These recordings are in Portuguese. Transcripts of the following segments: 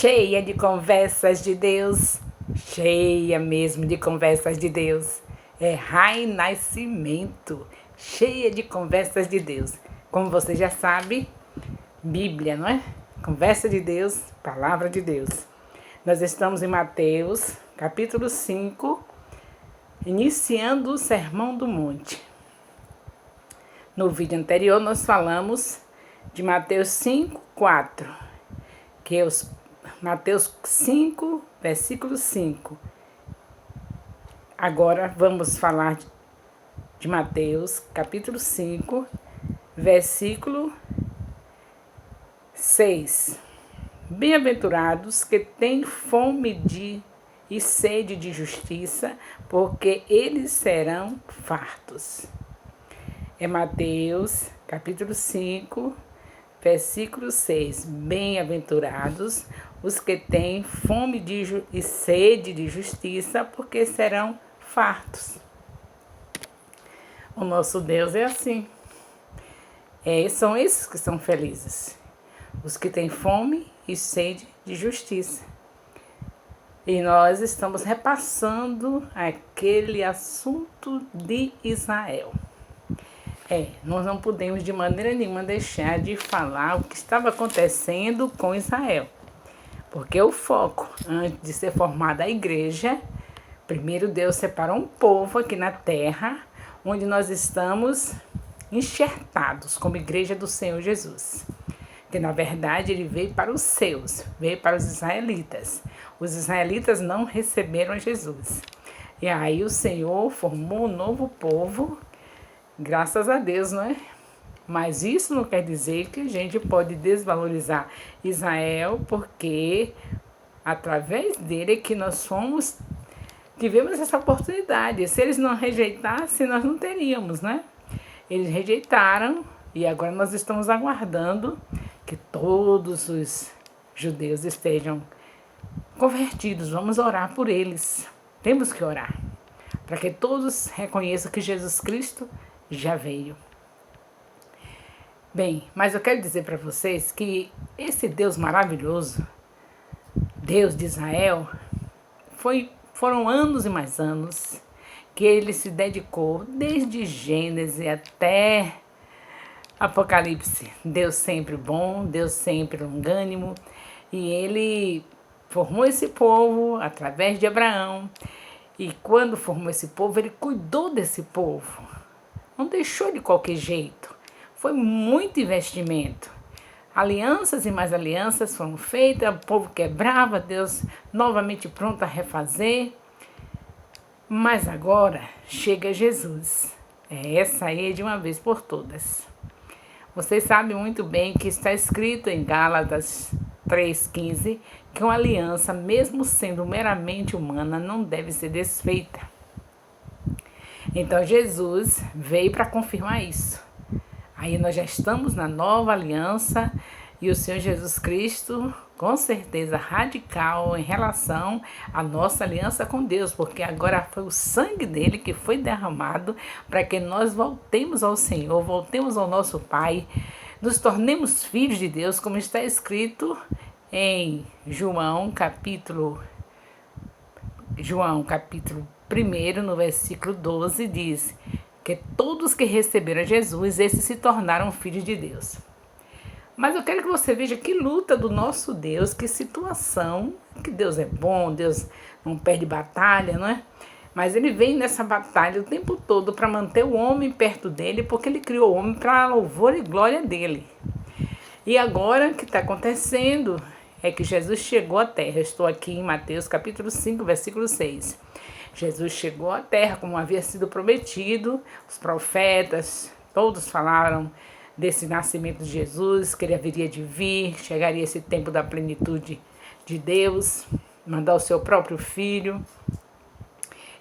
cheia de conversas de Deus, cheia mesmo de conversas de Deus. É Rai Nascimento, cheia de conversas de Deus. Como você já sabe, Bíblia, não é? Conversa de Deus, palavra de Deus. Nós estamos em Mateus, capítulo 5, iniciando o Sermão do Monte. No vídeo anterior nós falamos de Mateus 5, 4, que é Mateus 5, versículo 5. Agora vamos falar de Mateus, capítulo 5, versículo 6. Bem-aventurados que têm fome e sede de justiça, porque eles serão fartos. É Mateus, capítulo 5, versículo 6. Bem-aventurados os que têm fome e sede de justiça, porque serão fartos. O nosso Deus é assim. São esses que são felizes. Os que têm fome e sede de justiça. E nós estamos repassando aquele assunto de Israel. Nós não podemos de maneira nenhuma deixar de falar o que estava acontecendo com Israel. Porque o foco, antes de ser formada a igreja, primeiro Deus separou um povo aqui na terra, onde nós estamos enxertados como igreja do Senhor Jesus. Que na verdade ele veio para os seus, veio para os israelitas. Os israelitas não receberam a Jesus. E aí o Senhor formou um novo povo, graças a Deus, não é? Mas isso não quer dizer que a gente pode desvalorizar Israel, porque através dele é que nós tivemos essa oportunidade. Se eles não rejeitassem, nós não teríamos, né? Eles rejeitaram e agora nós estamos aguardando que todos os judeus estejam convertidos. Vamos orar por eles. Temos que orar para que todos reconheçam que Jesus Cristo já veio. Bem, mas eu quero dizer para vocês que esse Deus maravilhoso, Deus de Israel, foram anos e mais anos que ele se dedicou, desde Gênesis até Apocalipse. Deus sempre bom, Deus sempre longânimo, e ele formou esse povo através de Abraão. E quando formou esse povo, ele cuidou desse povo. Não deixou de qualquer jeito. Foi muito investimento. Alianças e mais alianças foram feitas, o povo quebrava, Deus novamente pronto a refazer. Mas agora chega Jesus. Essa aí de uma vez por todas. Vocês sabem muito bem que está escrito em Gálatas 3,15 que uma aliança, mesmo sendo meramente humana, não deve ser desfeita. Então Jesus veio para confirmar isso. Aí nós já estamos na nova aliança e o Senhor Jesus Cristo, com certeza radical em relação à nossa aliança com Deus, porque agora foi o sangue dele que foi derramado para que nós voltemos ao Senhor, voltemos ao nosso Pai, nos tornemos filhos de Deus, como está escrito em João capítulo 1, no versículo 12, diz que todos que receberam Jesus, esses se tornaram filhos de Deus. Mas eu quero que você veja que luta do nosso Deus, que situação, que Deus é bom, Deus não perde batalha, não é? Mas ele vem nessa batalha o tempo todo para manter o homem perto dele, porque ele criou o homem para louvor e glória dele. E agora o que está acontecendo é que Jesus chegou à terra. Eu estou aqui em Mateus capítulo 5, versículo 6. Jesus chegou à terra como havia sido prometido, os profetas, todos falaram desse nascimento de Jesus, que ele haveria de vir, chegaria esse tempo da plenitude de Deus, mandar o seu próprio filho.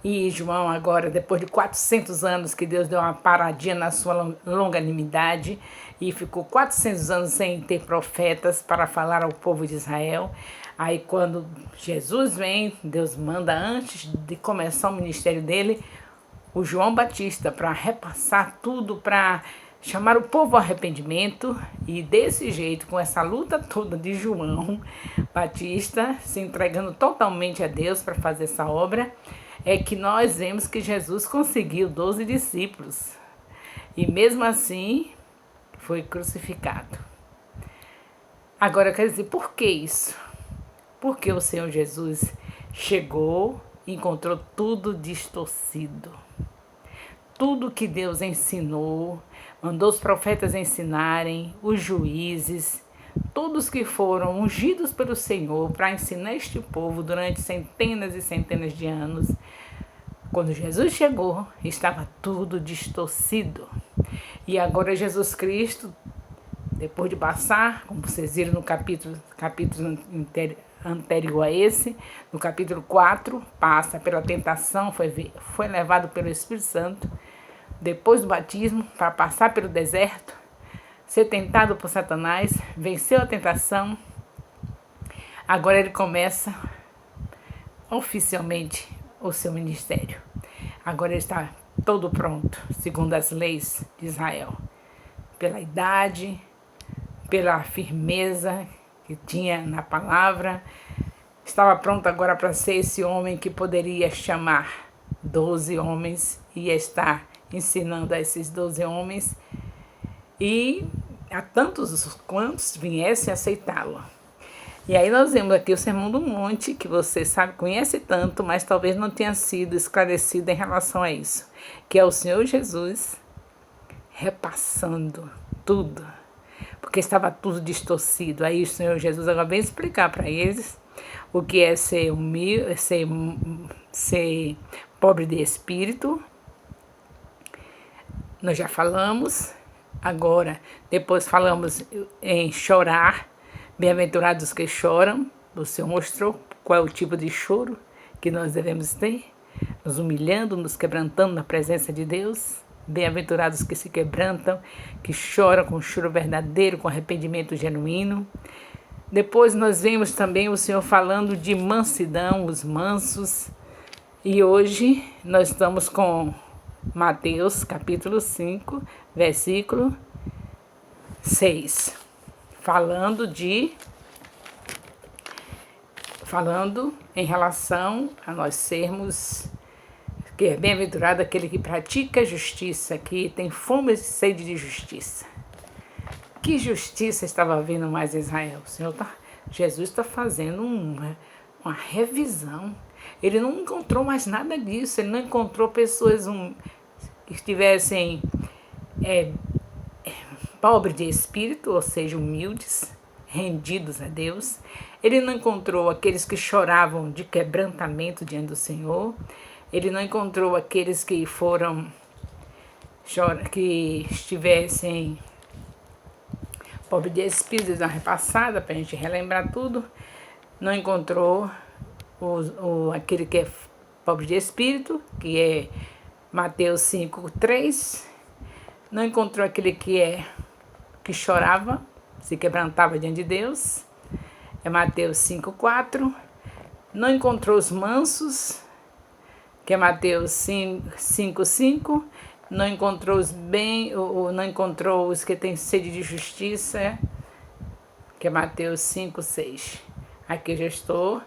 E João agora, depois de 400 anos que Deus deu uma paradinha na sua longanimidade e ficou 400 anos sem ter profetas para falar ao povo de Israel. Aí quando Jesus vem, Deus manda antes de começar o ministério dele, o João Batista para repassar tudo, para chamar o povo ao arrependimento, e desse jeito, com essa luta toda de João Batista, se entregando totalmente a Deus para fazer essa obra, é que nós vemos que Jesus conseguiu 12 discípulos. E mesmo assim, foi crucificado. Agora, eu quero dizer, por que isso? Porque o Senhor Jesus chegou e encontrou tudo distorcido. Tudo que Deus ensinou, mandou os profetas ensinarem, os juízes, todos que foram ungidos pelo Senhor para ensinar este povo durante centenas e centenas de anos. Quando Jesus chegou, estava tudo distorcido. E agora Jesus Cristo, depois de passar, como vocês viram no capítulo anterior a esse, no capítulo 4, passa pela tentação, foi levado pelo Espírito Santo, depois do batismo, para passar pelo deserto, ser tentado por Satanás, venceu a tentação. Agora ele começa oficialmente o seu ministério. Agora ele está todo pronto, segundo as leis de Israel, pela idade, pela firmeza que tinha na palavra. Estava pronto agora para ser esse homem que poderia chamar 12 homens e estar ensinando a esses 12 homens e a tantos quantos viessem aceitá-lo. E aí nós vemos aqui o Sermão do Monte, que você sabe, conhece tanto, mas talvez não tenha sido esclarecido em relação a isso, que é o Senhor Jesus repassando tudo, porque estava tudo distorcido. Aí o Senhor Jesus agora vem explicar para eles o que é ser humilde, ser pobre de espírito. Nós já falamos, agora, depois falamos em chorar, bem-aventurados que choram. O Senhor mostrou qual é o tipo de choro que nós devemos ter, nos humilhando, nos quebrantando na presença de Deus. Bem-aventurados que se quebrantam, que choram com choro verdadeiro, com arrependimento genuíno. Depois nós vemos também o Senhor falando de mansidão, os mansos. E hoje nós estamos com Mateus capítulo 5, versículo 6. Falando em relação a nós sermos, que é bem-aventurado aquele que pratica a justiça, que tem fome e sede de justiça. Que justiça estava havendo mais em Israel? Jesus está fazendo uma revisão. Ele não encontrou mais nada disso. Ele não encontrou pessoas que estivessem pobres de espírito, ou seja, humildes, rendidos a Deus. Ele não encontrou aqueles que choravam de quebrantamento diante do Senhor. Ele não encontrou aqueles que que estivessem pobres de espírito, na repassada, para a gente relembrar tudo. Não encontrou aquele que é pobre de espírito, que é Mateus 5:3. Não encontrou aquele que chorava, se quebrantava diante de Deus, é Mateus 5:4. Não encontrou os mansos, que é Mateus 5:5. Não encontrou não encontrou os que têm sede de justiça, que é Mateus 5:6. Aqui eu já estou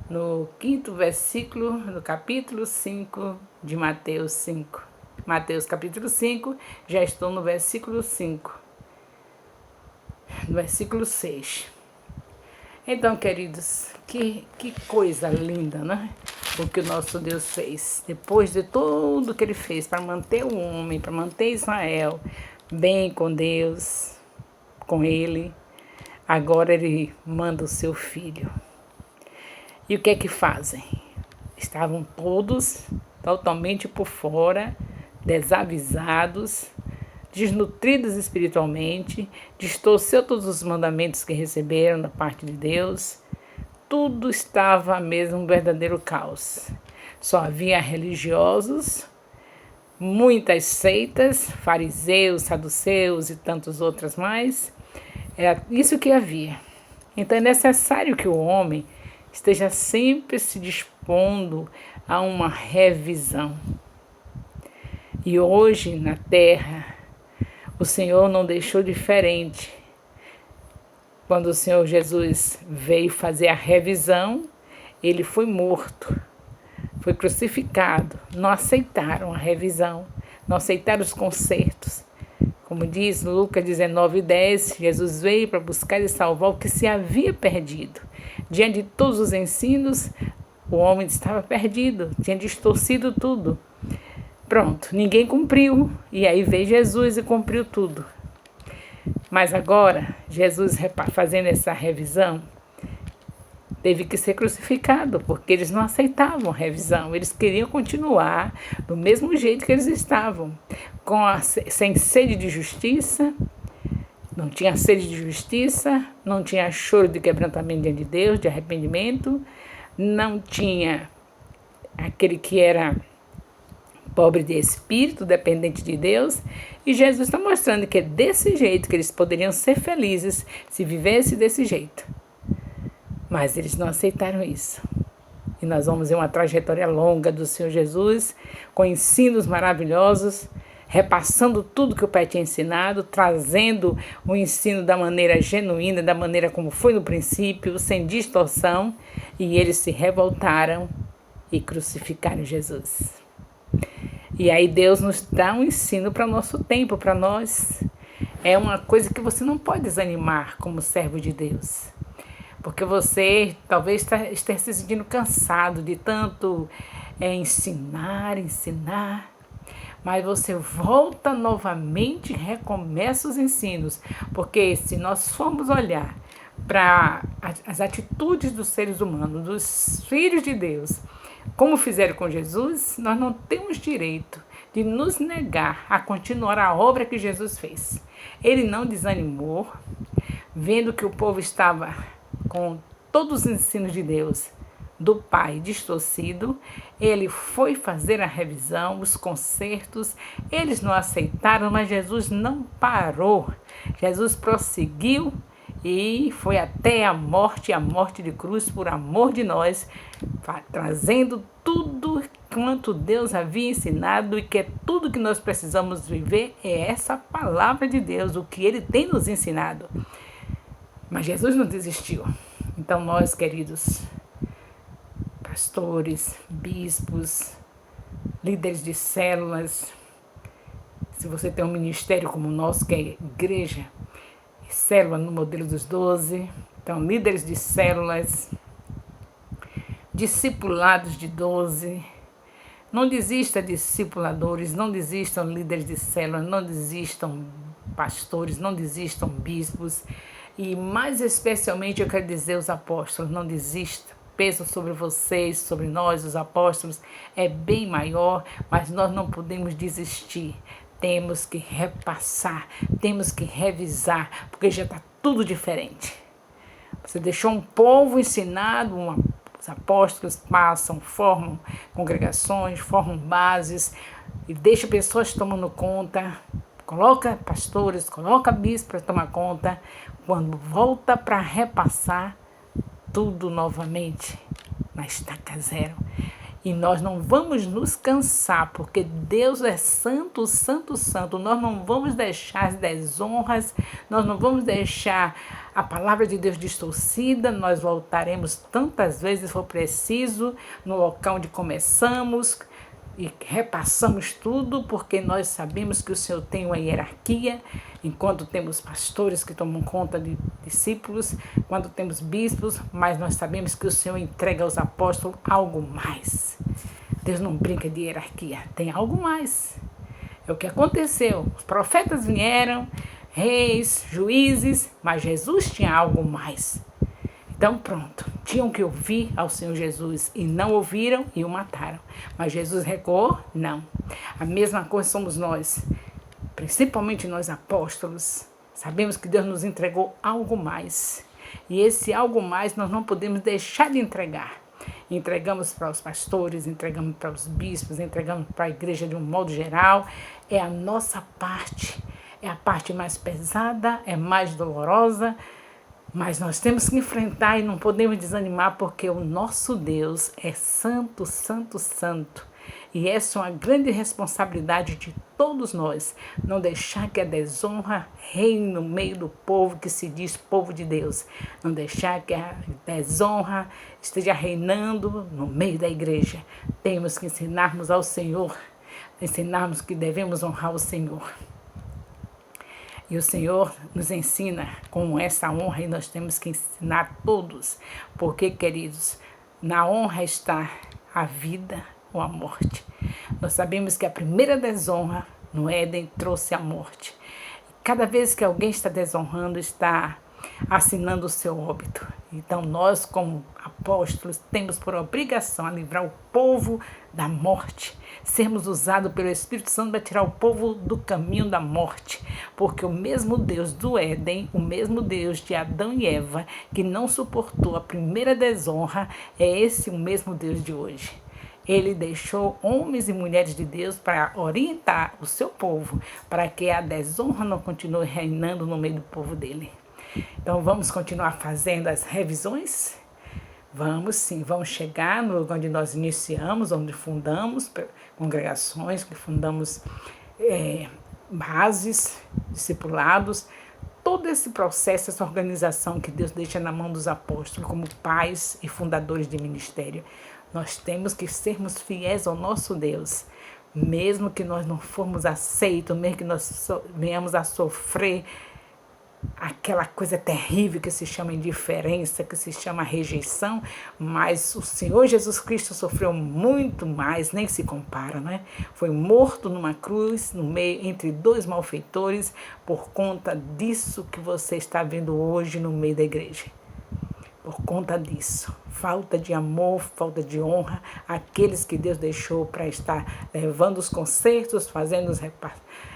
no 5º versículo, no capítulo 5 de Mateus 5. Mateus capítulo 5, já estou no versículo 5. No versículo 6. Então, queridos, que coisa linda, né? O que o nosso Deus fez. Depois de tudo que ele fez para manter o homem, para manter Israel bem com Deus, com ele, agora ele manda o seu filho. E o que é que fazem? Estavam todos totalmente por fora, desavisados, desnutridos espiritualmente, distorceu todos os mandamentos que receberam da parte de Deus. Tudo estava mesmo um verdadeiro caos. Só havia religiosos, muitas seitas, fariseus, saduceus e tantos outros mais. Era isso que havia. Então é necessário que o homem esteja sempre se dispondo a uma revisão. E hoje na Terra, O Senhor não deixou diferente. Quando o Senhor Jesus veio fazer a revisão, ele foi morto, foi crucificado. Não aceitaram a revisão, não aceitaram os consertos. Como diz Lucas 19:10, Jesus veio para buscar e salvar o que se havia perdido. Diante de todos os ensinos, o homem estava perdido, tinha distorcido tudo. Pronto, ninguém cumpriu. E aí veio Jesus e cumpriu tudo. Mas agora, Jesus fazendo essa revisão, teve que ser crucificado, porque eles não aceitavam a revisão. Eles queriam continuar do mesmo jeito que eles estavam, sem sede de justiça. Não tinha sede de justiça, não tinha choro de quebrantamento diante de Deus, de arrependimento, não tinha aquele que era pobre de espírito, dependente de Deus. E Jesus está mostrando que é desse jeito que eles poderiam ser felizes se vivessem desse jeito. Mas eles não aceitaram isso. E nós vamos ver uma trajetória longa do Senhor Jesus, com ensinos maravilhosos, repassando tudo que o Pai tinha ensinado, trazendo o ensino da maneira genuína, da maneira como foi no princípio, sem distorção. E eles se revoltaram e crucificaram Jesus. E aí Deus nos dá um ensino para o nosso tempo, para nós. É uma coisa que você não pode desanimar como servo de Deus. Porque você talvez esteja se sentindo cansado de tanto ensinar. Mas você volta novamente e recomeça os ensinos. Porque se nós formos olhar para as atitudes dos seres humanos, dos filhos de Deus, como fizeram com Jesus, nós não temos direito de nos negar a continuar a obra que Jesus fez. Ele não desanimou, vendo que o povo estava com todos os ensinos de Deus, do Pai distorcido, ele foi fazer a revisão, os consertos, eles não aceitaram, mas Jesus não parou. Jesus prosseguiu e foi até a morte de cruz por amor de nós, trazendo tudo quanto Deus havia ensinado, e que é tudo que nós precisamos viver é essa palavra de Deus, o que Ele tem nos ensinado. Mas Jesus não desistiu. Então nós, queridos pastores, bispos, líderes de células, se você tem um ministério como o nosso, que é igreja, célula no modelo dos 12, então líderes de células, discipulados de 12, não desista discipuladores, não desistam líderes de célula, não desistam pastores, não desistam bispos, e mais especialmente eu quero dizer os apóstolos, não desistam. Peso sobre vocês, sobre nós, os apóstolos, é bem maior, mas nós não podemos desistir. Temos que repassar, temos que revisar, porque já está tudo diferente. Você deixou um povo ensinado, os apóstolos passam, formam congregações, formam bases e deixa pessoas tomando conta. Coloca pastores, coloca bispos para tomar conta. Quando volta para repassar, tudo novamente na estaca zero. E nós não vamos nos cansar, porque Deus é santo, santo, santo. Nós não vamos deixar as desonras, nós não vamos deixar a palavra de Deus distorcida. Nós voltaremos tantas vezes for preciso no local onde começamos e repassamos tudo, porque nós sabemos que o Senhor tem uma hierarquia, enquanto temos pastores que tomam conta de discípulos, quando temos bispos, mas nós sabemos que o Senhor entrega aos apóstolos algo mais. Deus não brinca de hierarquia, tem algo mais. É o que aconteceu. Os profetas vieram, reis, juízes, mas Jesus tinha algo mais. Então pronto, tinham que ouvir ao Senhor Jesus e não ouviram e o mataram. Mas Jesus recuou? Não. A mesma coisa somos nós, principalmente nós apóstolos. Sabemos que Deus nos entregou algo mais. E esse algo mais nós não podemos deixar de entregar. Entregamos para os pastores, entregamos para os bispos, entregamos para a igreja de um modo geral. É a nossa parte. É a parte mais pesada, é mais dolorosa. Mas nós temos que enfrentar e não podemos desanimar, porque o nosso Deus é santo, santo, santo. E essa é uma grande responsabilidade de todos nós, não deixar que a desonra reine no meio do povo que se diz povo de Deus, não deixar que a desonra esteja reinando no meio da igreja. Temos que ensinarmos ao Senhor, ensinarmos que devemos honrar o Senhor. E o Senhor nos ensina com essa honra e nós temos que ensinar todos, porque, queridos, na honra está a vida ou a morte. Nós sabemos que a primeira desonra no Éden trouxe a morte. Cada vez que alguém está desonrando, está assinando o seu óbito. Então nós, como apóstolos, temos por obrigação a livrar o povo da morte, sermos usados pelo Espírito Santo para tirar o povo do caminho da morte, porque o mesmo Deus do Éden, o mesmo Deus de Adão e Eva, que não suportou a primeira desonra, é esse o mesmo Deus de hoje. Ele deixou homens e mulheres de Deus para orientar o seu povo, para que a desonra não continue reinando no meio do povo dele. Então vamos continuar fazendo as revisões? Vamos sim, vamos chegar no lugar onde nós iniciamos, onde fundamos congregações, que fundamos bases, discipulados, todo esse processo, essa organização que Deus deixa na mão dos apóstolos como pais e fundadores de ministério. Nós temos que sermos fiéis ao nosso Deus, mesmo que nós não formos aceitos, mesmo que nós venhamos a sofrer aquela coisa terrível que se chama indiferença, que se chama rejeição, mas o Senhor Jesus Cristo sofreu muito mais, nem se compara, né? Foi morto numa cruz, no meio, entre dois malfeitores, por conta disso que você está vendo hoje no meio da igreja. Por conta disso, falta de amor, falta de honra, aqueles que Deus deixou para estar levando os concertos, fazendo os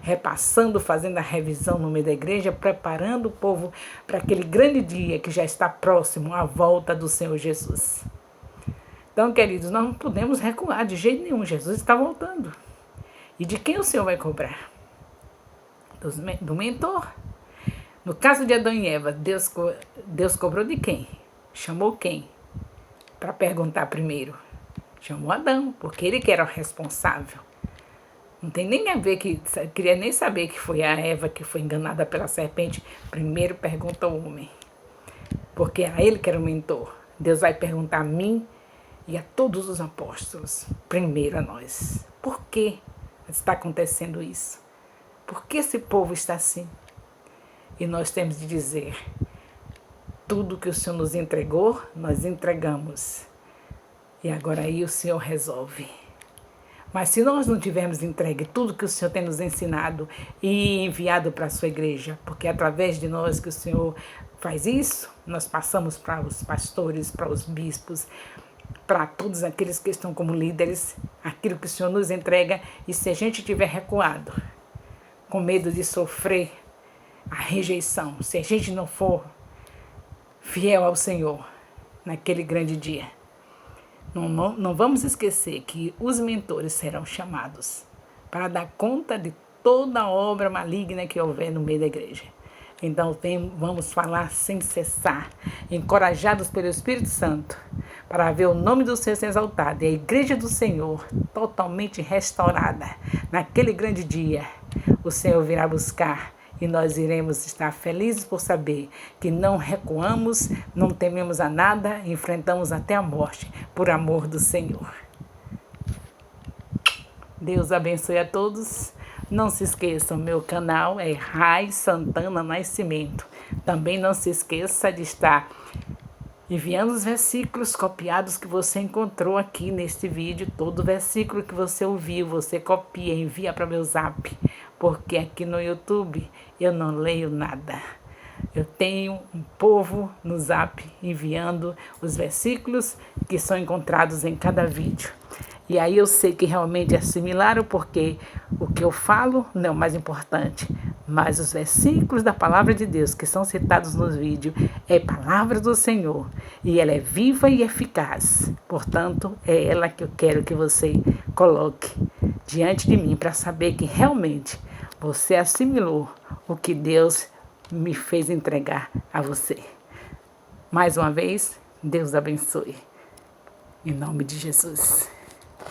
repassando, fazendo a revisão no meio da igreja, preparando o povo para aquele grande dia que já está próximo, a volta do Senhor Jesus. Então, queridos, nós não podemos recuar de jeito nenhum, Jesus está voltando. E de quem o Senhor vai cobrar? Do mentor. No caso de Adão e Eva, Deus cobrou de quem? Chamou quem? Para perguntar primeiro. Chamou Adão, porque ele que era o responsável. Não tem nem a ver, queria nem saber que foi a Eva que foi enganada pela serpente. Primeiro pergunta ao homem, porque era ele que era o mentor. Deus vai perguntar a mim e a todos os apóstolos, primeiro a nós. Por que está acontecendo isso? Por que esse povo está assim? E nós temos de dizer, tudo que o Senhor nos entregou, nós entregamos. E agora aí o Senhor resolve. Mas se nós não tivermos entregue tudo que o Senhor tem nos ensinado e enviado para a sua igreja, porque é através de nós que o Senhor faz isso, nós passamos para os pastores, para os bispos, para todos aqueles que estão como líderes, aquilo que o Senhor nos entrega, e se a gente tiver recuado, com medo de sofrer a rejeição, se a gente não for fiel ao Senhor naquele grande dia, não vamos esquecer que os mentores serão chamados para dar conta de toda a obra maligna que houver no meio da igreja. Então vamos falar sem cessar, encorajados pelo Espírito Santo, para ver o nome do Senhor ser exaltado e a igreja do Senhor totalmente restaurada. Naquele grande dia, o Senhor virá buscar e nós iremos estar felizes por saber que não recuamos, não tememos a nada, enfrentamos até a morte por amor do Senhor. Deus abençoe a todos. Não se esqueçam, meu canal é Rai Santana Nascimento. Também não se esqueça de estar enviando os versículos copiados que você encontrou aqui neste vídeo. Todo versículo que você ouviu, você copia, envia para meu zap. Porque aqui no YouTube eu não leio nada. Eu tenho um povo no zap enviando os versículos que são encontrados em cada vídeo. E aí eu sei que realmente assimilaram, porque o que eu falo não é o mais importante, mas os versículos da palavra de Deus que são citados nos vídeos é palavra do Senhor e ela é viva e eficaz. Portanto, é ela que eu quero que você coloque diante de mim para saber que realmente você assimilou o que Deus me fez entregar a você. Mais uma vez, Deus abençoe. Em nome de Jesus.